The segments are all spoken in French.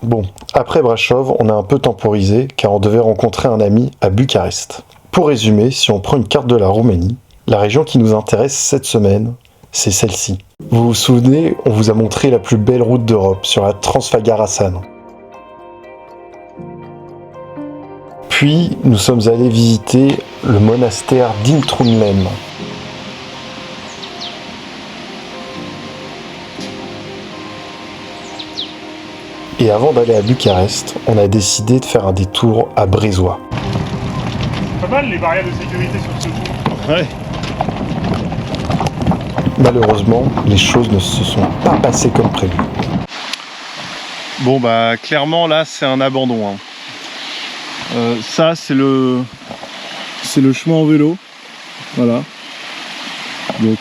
Bon, après Brasov, on a un peu temporisé car on devait rencontrer un ami à Bucarest. Pour résumer, si on prend une carte de la Roumanie, la région qui nous intéresse cette semaine, c'est celle-ci. Vous vous souvenez, on vous a montré la plus belle route d'Europe sur la Transfagarasan. Puis, nous sommes allés visiter le monastère d'Intrunlem. Et avant d'aller à Bucarest, on a décidé de faire un détour à Brezois. Pas mal les barrières de sécurité sur ce tour. Ouais. Malheureusement, les choses ne se sont pas passées comme prévu. Bon bah clairement là c'est un abandon. Hein. Ça c'est le chemin en vélo. Voilà. Donc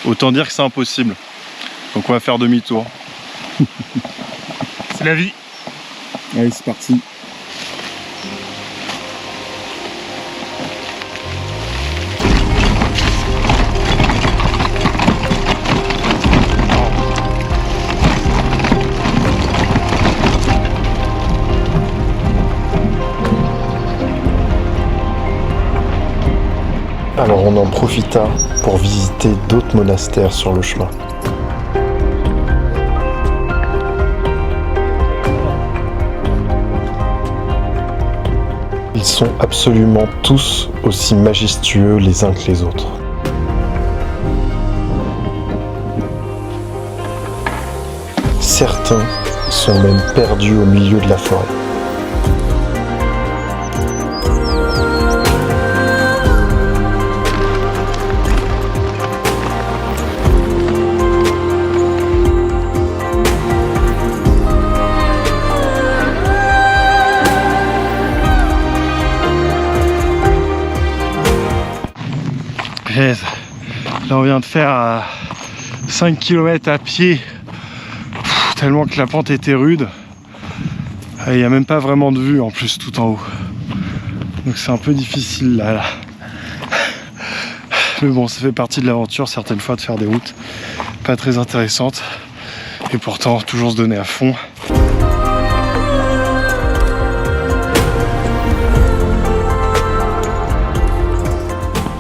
autant dire que c'est impossible. Donc on va faire demi-tour. C'est la vie. Allez c'est parti. Alors on en profita pour visiter d'autres monastères sur le chemin. Ils sont absolument tous aussi majestueux les uns que les autres. Certains sont même perdus au milieu de la forêt. Là on vient de faire 5 km à pied, tellement que la pente était rude. Il n'y a même pas vraiment de vue en plus tout en haut. Donc c'est un peu difficile là. Mais bon, ça fait partie de l'aventure certaines fois de faire des routes pas très intéressantes. Et pourtant toujours se donner à fond.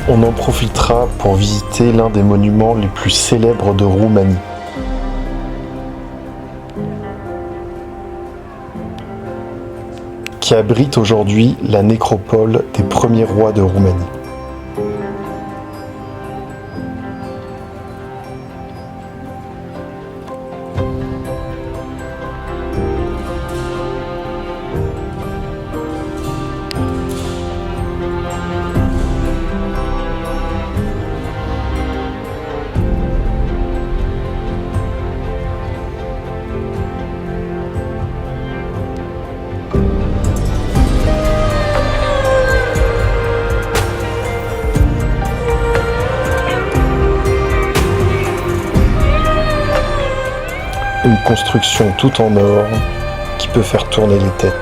On en profitera pour visiter l'un des monuments les plus célèbres de Roumanie. Qui abrite aujourd'hui la nécropole des premiers rois de Roumanie. Une construction tout en or qui peut faire tourner les têtes.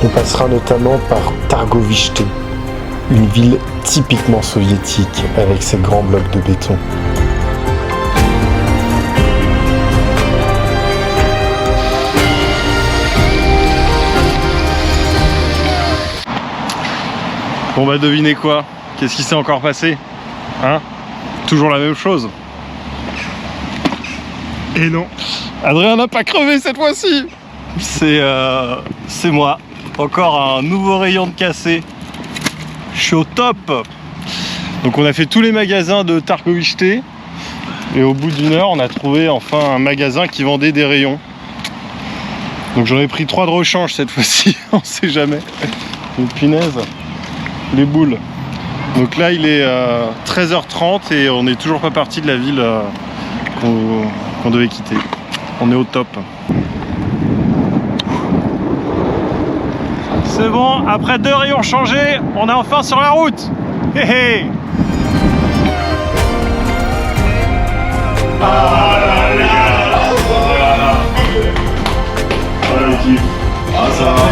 On passera notamment par Targovishte, une ville typiquement soviétique avec ses grands blocs de béton. Bon bah devinez quoi? Qu'est-ce qui s'est encore passé? Hein? Toujours la même chose. Et non, Adrien n'a pas crevé cette fois-ci. C'est moi. Encore un nouveau rayon de cassé. Je suis au top. Donc on a fait tous les magasins de Targovishte. Et au bout d'une heure, on a trouvé enfin un magasin qui vendait des rayons. Donc j'en ai pris 3 de rechange cette fois-ci. On sait jamais. Une punaise. Les boules. Donc là il est 13h30 et on n'est toujours pas parti de la ville qu'on devait quitter. On est au top. C'est bon, après 2 rayons changés, on est enfin sur la route. Hé hé. Ah là là. Voilà l'équipe. Ah ça va.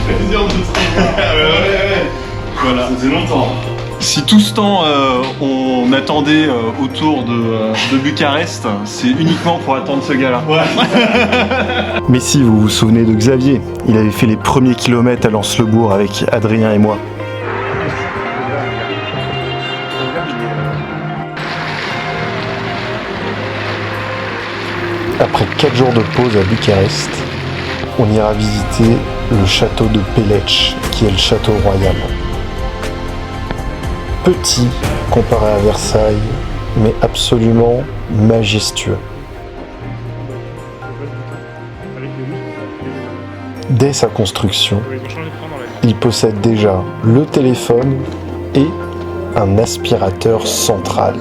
Plaisir de ouais. Voilà. Ça faisait longtemps. Si tout ce temps on attendait autour de Bucarest, c'est uniquement pour attendre ce gars-là. Ouais. Mais si vous vous souvenez de Xavier, il avait fait les premiers kilomètres à Lens-le-Bourg avec Adrien et moi. Après 4 jours de pause à Bucarest, on ira visiter le château de Péletch, qui est le château royal. Petit comparé à Versailles, mais absolument majestueux. Dès sa construction, il possède déjà le téléphone et un aspirateur central.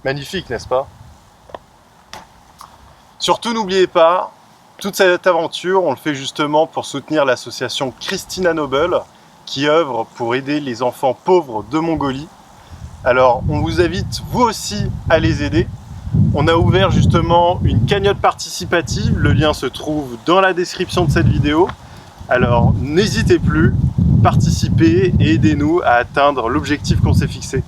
Magnifique, n'est-ce pas? Surtout, n'oubliez pas, toute cette aventure, on le fait justement pour soutenir l'association Christina Noble, qui œuvre pour aider les enfants pauvres de Mongolie. Alors, on vous invite, vous aussi, à les aider. On a ouvert justement une cagnotte participative, le lien se trouve dans la description de cette vidéo. Alors, n'hésitez plus, participez et aidez-nous à atteindre l'objectif qu'on s'est fixé.